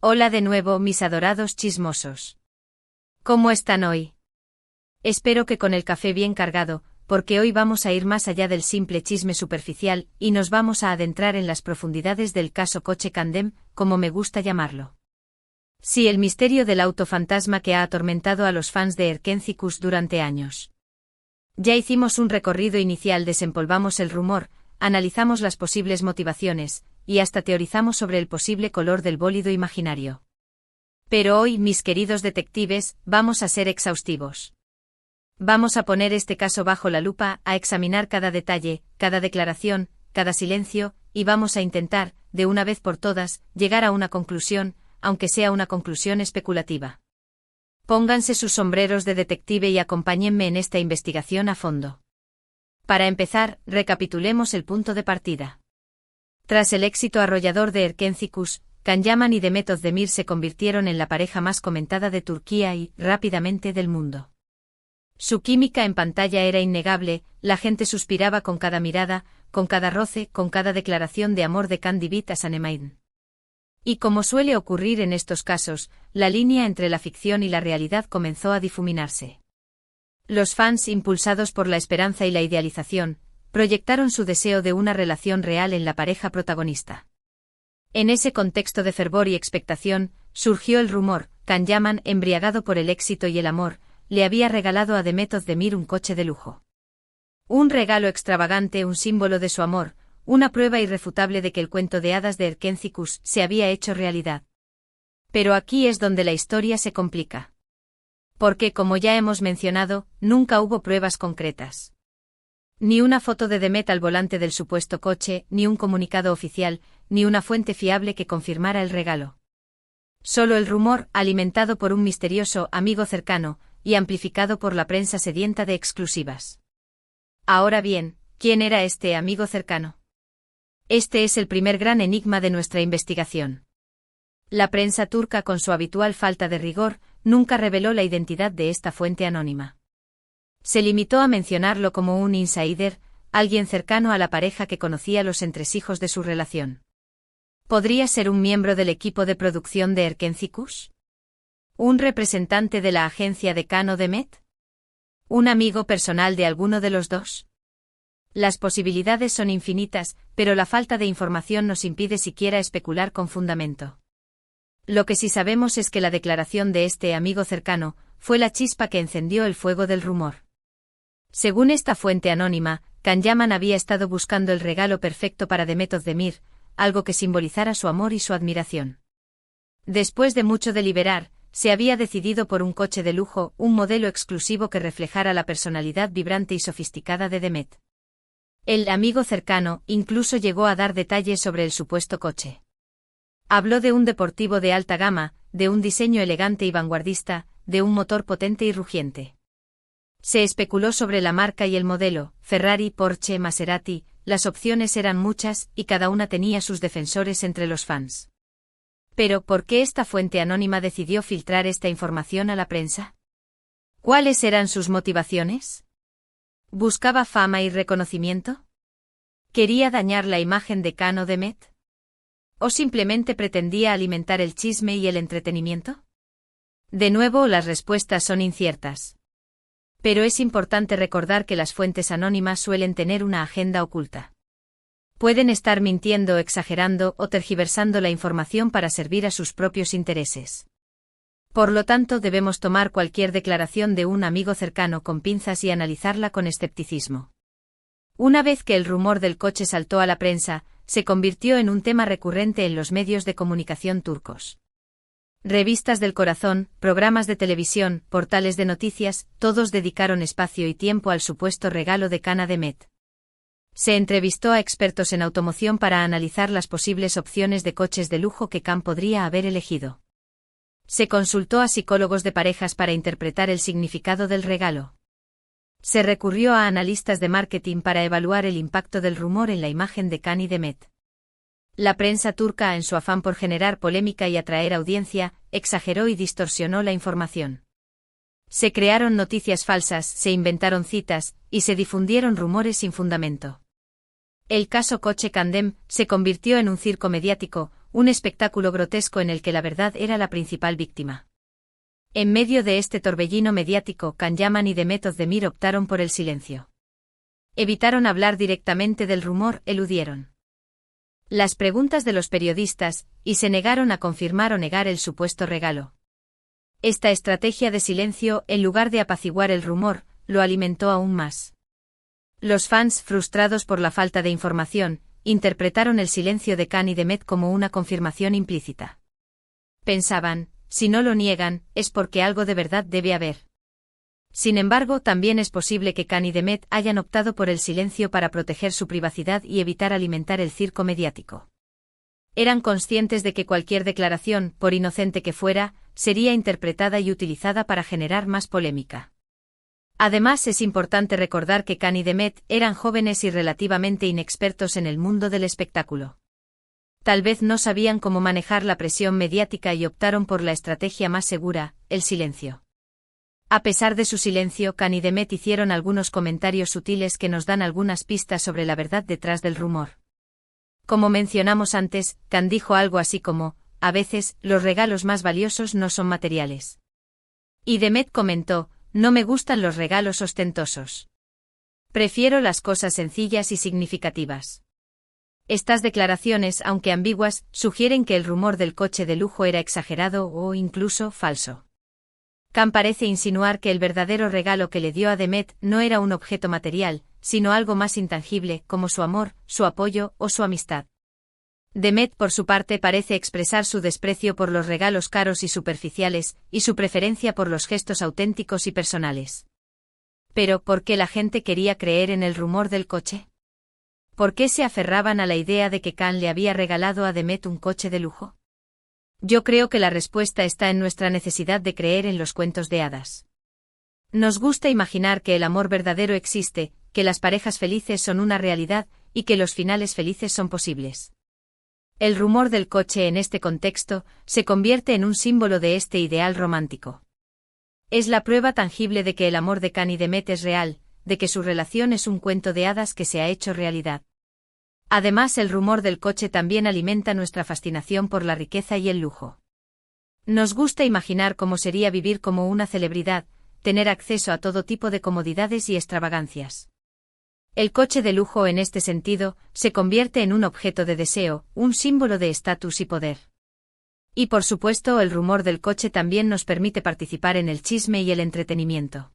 Hola de nuevo, mis adorados chismosos. ¿Cómo están hoy? Espero que con el café bien cargado, porque hoy vamos a ir más allá del simple chisme superficial y nos vamos a adentrar en las profundidades del caso Coche Candem, como me gusta llamarlo. Sí, el misterio del auto fantasma que ha atormentado a los fans de Erkentzikos durante años. Ya hicimos un recorrido inicial, desempolvamos el rumor, analizamos las posibles motivaciones, y hasta teorizamos sobre el posible color del bólido imaginario. Pero hoy, mis queridos detectives, vamos a ser exhaustivos. Vamos a poner este caso bajo la lupa, a examinar cada detalle, cada declaración, cada silencio, y vamos a intentar, de una vez por todas, llegar a una conclusión, aunque sea una conclusión especulativa. Pónganse sus sombreros de detective y acompáñenme en esta investigación a fondo. Para empezar, recapitulemos el punto de partida. Tras el éxito arrollador de Erkentzikos, Can Yaman y Demet Özdemir se convirtieron en la pareja más comentada de Turquía y, rápidamente, del mundo. Su química en pantalla era innegable, la gente suspiraba con cada mirada, con cada roce, con cada declaración de amor de Can Divit a Sanemein. Y como suele ocurrir en estos casos, la línea entre la ficción y la realidad comenzó a difuminarse. Los fans, impulsados por la esperanza y la idealización, proyectaron su deseo de una relación real en la pareja protagonista. En ese contexto de fervor y expectación, surgió el rumor: Can Yaman, embriagado por el éxito y el amor, le había regalado a Demet Özdemir un coche de lujo. Un regalo extravagante, un símbolo de su amor, una prueba irrefutable de que el cuento de hadas de Erkentzikos se había hecho realidad. Pero aquí es donde la historia se complica. Porque, como ya hemos mencionado, nunca hubo pruebas concretas. Ni una foto de Demet al volante del supuesto coche, ni un comunicado oficial, ni una fuente fiable que confirmara el regalo. Solo el rumor, alimentado por un misterioso amigo cercano, y amplificado por la prensa sedienta de exclusivas. Ahora bien, ¿quién era este amigo cercano? Este es el primer gran enigma de nuestra investigación. La prensa turca, con su habitual falta de rigor, nunca reveló la identidad de esta fuente anónima. Se limitó a mencionarlo como un insider, alguien cercano a la pareja que conocía los entresijos de su relación. ¿Podría ser un miembro del equipo de producción de Erkentzikos? ¿Un representante de la agencia de Can o Demet? ¿Un amigo personal de alguno de los dos? Las posibilidades son infinitas, pero la falta de información nos impide siquiera especular con fundamento. Lo que sí sabemos es que la declaración de este amigo cercano fue la chispa que encendió el fuego del rumor. Según esta fuente anónima, Can Yaman había estado buscando el regalo perfecto para Demet Özdemir, algo que simbolizara su amor y su admiración. Después de mucho deliberar, se había decidido por un coche de lujo, un modelo exclusivo que reflejara la personalidad vibrante y sofisticada de Demet. El amigo cercano incluso llegó a dar detalles sobre el supuesto coche. Habló de un deportivo de alta gama, de un diseño elegante y vanguardista, de un motor potente y rugiente. Se especuló sobre la marca y el modelo: Ferrari, Porsche, Maserati. Las opciones eran muchas, y cada una tenía sus defensores entre los fans. Pero, ¿por qué esta fuente anónima decidió filtrar esta información a la prensa? ¿Cuáles eran sus motivaciones? ¿Buscaba fama y reconocimiento? ¿Quería dañar la imagen de Can o Demet? ¿O simplemente pretendía alimentar el chisme y el entretenimiento? De nuevo, las respuestas son inciertas. Pero es importante recordar que las fuentes anónimas suelen tener una agenda oculta. Pueden estar mintiendo, exagerando o tergiversando la información para servir a sus propios intereses. Por lo tanto, debemos tomar cualquier declaración de un amigo cercano con pinzas y analizarla con escepticismo. Una vez que el rumor del coche saltó a la prensa, se convirtió en un tema recurrente en los medios de comunicación turcos. Revistas del corazón, programas de televisión, portales de noticias, todos dedicaron espacio y tiempo al supuesto regalo de Can a Demet. Se entrevistó a expertos en automoción para analizar las posibles opciones de coches de lujo que Can podría haber elegido. Se consultó a psicólogos de parejas para interpretar el significado del regalo. Se recurrió a analistas de marketing para evaluar el impacto del rumor en la imagen de Can y Demet. La prensa turca, en su afán por generar polémica y atraer audiencia, exageró y distorsionó la información. Se crearon noticias falsas, se inventaron citas, y se difundieron rumores sin fundamento. El caso Coche Candem se convirtió en un circo mediático, un espectáculo grotesco en el que la verdad era la principal víctima. En medio de este torbellino mediático, Can Yaman y Demet Özdemir optaron por el silencio. Evitaron hablar directamente del rumor, eludieron las preguntas de los periodistas, y se negaron a confirmar o negar el supuesto regalo. Esta estrategia de silencio, en lugar de apaciguar el rumor, lo alimentó aún más. Los fans, frustrados por la falta de información, interpretaron el silencio de Can y Demet como una confirmación implícita. Pensaban, si no lo niegan, es porque algo de verdad debe haber. Sin embargo, también es posible que Can y Demet hayan optado por el silencio para proteger su privacidad y evitar alimentar el circo mediático. Eran conscientes de que cualquier declaración, por inocente que fuera, sería interpretada y utilizada para generar más polémica. Además, es importante recordar que Can y Demet eran jóvenes y relativamente inexpertos en el mundo del espectáculo. Tal vez no sabían cómo manejar la presión mediática y optaron por la estrategia más segura, el silencio. A pesar de su silencio, Can y Demet hicieron algunos comentarios sutiles que nos dan algunas pistas sobre la verdad detrás del rumor. Como mencionamos antes, Can dijo algo así como, a veces, los regalos más valiosos no son materiales. Y Demet comentó, no me gustan los regalos ostentosos. Prefiero las cosas sencillas y significativas. Estas declaraciones, aunque ambiguas, sugieren que el rumor del coche de lujo era exagerado o incluso falso. Can parece insinuar que el verdadero regalo que le dio a Demet no era un objeto material, sino algo más intangible, como su amor, su apoyo o su amistad. Demet, por su parte, parece expresar su desprecio por los regalos caros y superficiales, y su preferencia por los gestos auténticos y personales. Pero, ¿por qué la gente quería creer en el rumor del coche? ¿Por qué se aferraban a la idea de que Can le había regalado a Demet un coche de lujo? Yo creo que la respuesta está en nuestra necesidad de creer en los cuentos de hadas. Nos gusta imaginar que el amor verdadero existe, que las parejas felices son una realidad, y que los finales felices son posibles. El rumor del coche en este contexto se convierte en un símbolo de este ideal romántico. Es la prueba tangible de que el amor de Can y Demet es real, de que su relación es un cuento de hadas que se ha hecho realidad. Además, el rumor del coche también alimenta nuestra fascinación por la riqueza y el lujo. Nos gusta imaginar cómo sería vivir como una celebridad, tener acceso a todo tipo de comodidades y extravagancias. El coche de lujo, en este sentido, se convierte en un objeto de deseo, un símbolo de estatus y poder. Y por supuesto, el rumor del coche también nos permite participar en el chisme y el entretenimiento.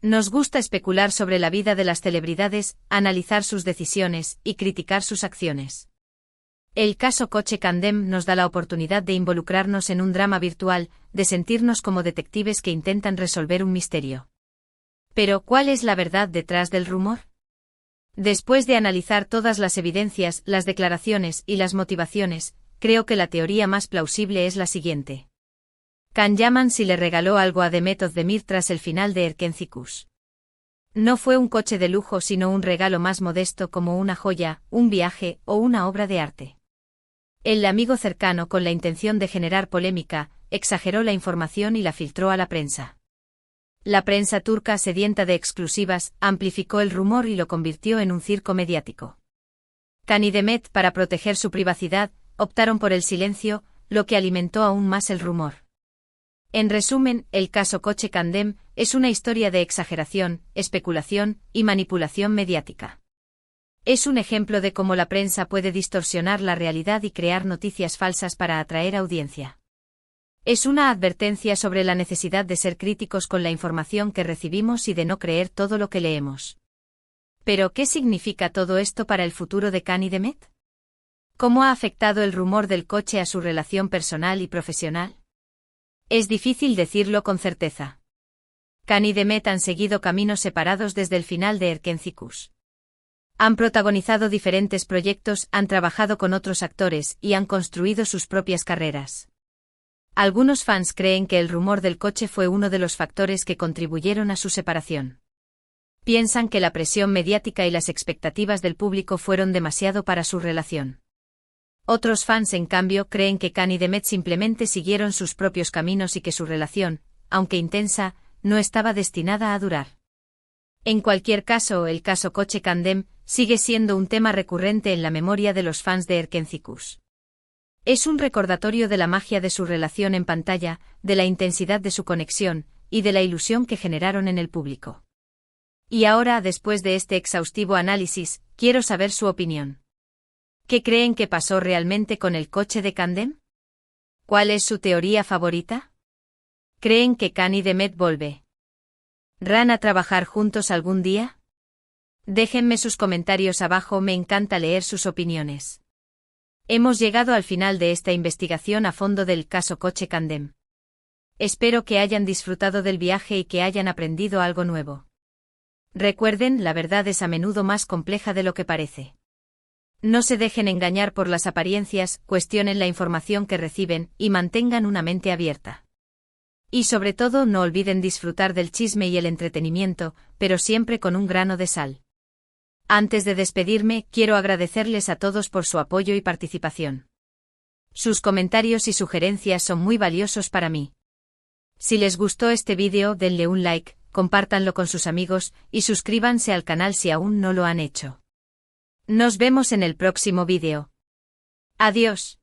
Nos gusta especular sobre la vida de las celebridades, analizar sus decisiones y criticar sus acciones. El caso Coche Candem nos da la oportunidad de involucrarnos en un drama virtual, de sentirnos como detectives que intentan resolver un misterio. Pero, ¿cuál es la verdad detrás del rumor? Después de analizar todas las evidencias, las declaraciones y las motivaciones, creo que la teoría más plausible es la siguiente. Can Yaman sí le regaló algo a Demet Özdemir tras el final de Erkenci-Kuş. No fue un coche de lujo sino un regalo más modesto como una joya, un viaje o una obra de arte. El amigo cercano, con la intención de generar polémica, exageró la información y la filtró a la prensa. La prensa turca, sedienta de exclusivas, amplificó el rumor y lo convirtió en un circo mediático. Can y Demet, para proteger su privacidad, optaron por el silencio, lo que alimentó aún más el rumor. En resumen, el caso Coche Candem es una historia de exageración, especulación y manipulación mediática. Es un ejemplo de cómo la prensa puede distorsionar la realidad y crear noticias falsas para atraer audiencia. Es una advertencia sobre la necesidad de ser críticos con la información que recibimos y de no creer todo lo que leemos. Pero, ¿qué significa todo esto para el futuro de Can y Demet? ¿Cómo ha afectado el rumor del coche a su relación personal y profesional? Es difícil decirlo con certeza. Can y Demet han seguido caminos separados desde el final de Erkenci-Kuş. Han protagonizado diferentes proyectos, han trabajado con otros actores y han construido sus propias carreras. Algunos fans creen que el rumor del coche fue uno de los factores que contribuyeron a su separación. Piensan que la presión mediática y las expectativas del público fueron demasiado para su relación. Otros fans, en cambio, creen que Can y Demet simplemente siguieron sus propios caminos y que su relación, aunque intensa, no estaba destinada a durar. En cualquier caso, el caso Coche Candem sigue siendo un tema recurrente en la memoria de los fans de Erkenci-Kuş. Es un recordatorio de la magia de su relación en pantalla, de la intensidad de su conexión, y de la ilusión que generaron en el público. Y ahora, después de este exhaustivo análisis, quiero saber su opinión. ¿Qué creen que pasó realmente con el coche de Candem? ¿Cuál es su teoría favorita? ¿Creen que Can y Demet volverán a trabajar juntos algún día? Déjenme sus comentarios abajo, me encanta leer sus opiniones. Hemos llegado al final de esta investigación a fondo del caso Coche Candem. Espero que hayan disfrutado del viaje y que hayan aprendido algo nuevo. Recuerden, la verdad es a menudo más compleja de lo que parece. No se dejen engañar por las apariencias, cuestionen la información que reciben y mantengan una mente abierta. Y sobre todo, no olviden disfrutar del chisme y el entretenimiento, pero siempre con un grano de sal. Antes de despedirme, quiero agradecerles a todos por su apoyo y participación. Sus comentarios y sugerencias son muy valiosos para mí. Si les gustó este vídeo, denle un like, compártanlo con sus amigos, y suscríbanse al canal si aún no lo han hecho. Nos vemos en el próximo vídeo. Adiós.